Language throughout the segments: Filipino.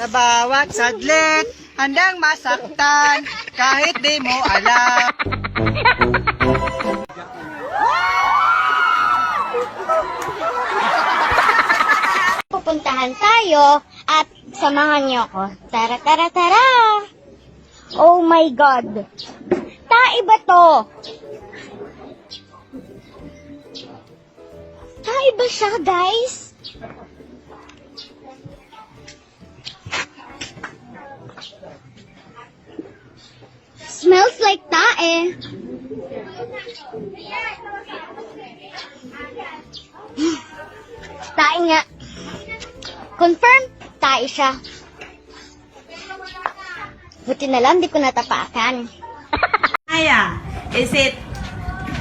Sa bawat sadlit, handang masaktan, kahit di mo alam. Pupuntahan tayo at samahan niyo ako. Tara, tara, tara! Oh my God! Tae ba to? Tae ba siya, guys? Smells like tae. Tae nga. Confirm, tae siya. Buti na lang, di ko natapakan. Aya, is it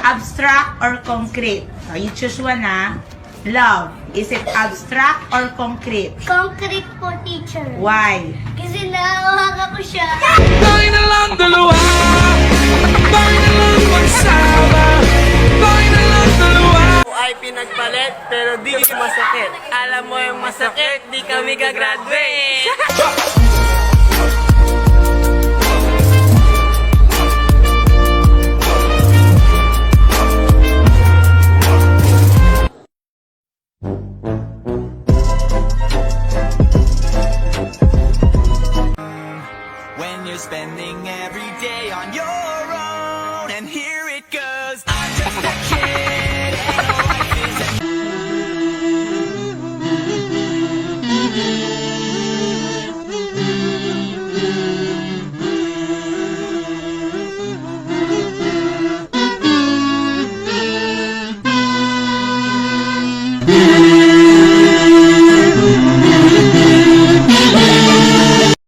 abstract or concrete? So, you choose one, ha? Love, is it abstract or concrete? Concrete po, teacher. Why? Kasi nahawakan ko siya. Tayo na lang dalawa, tayo na lang magsama, tayo na lang dalawa. Ay pinagpalit pero di masakit. Alam mo yung masakit, di kami gagraduate.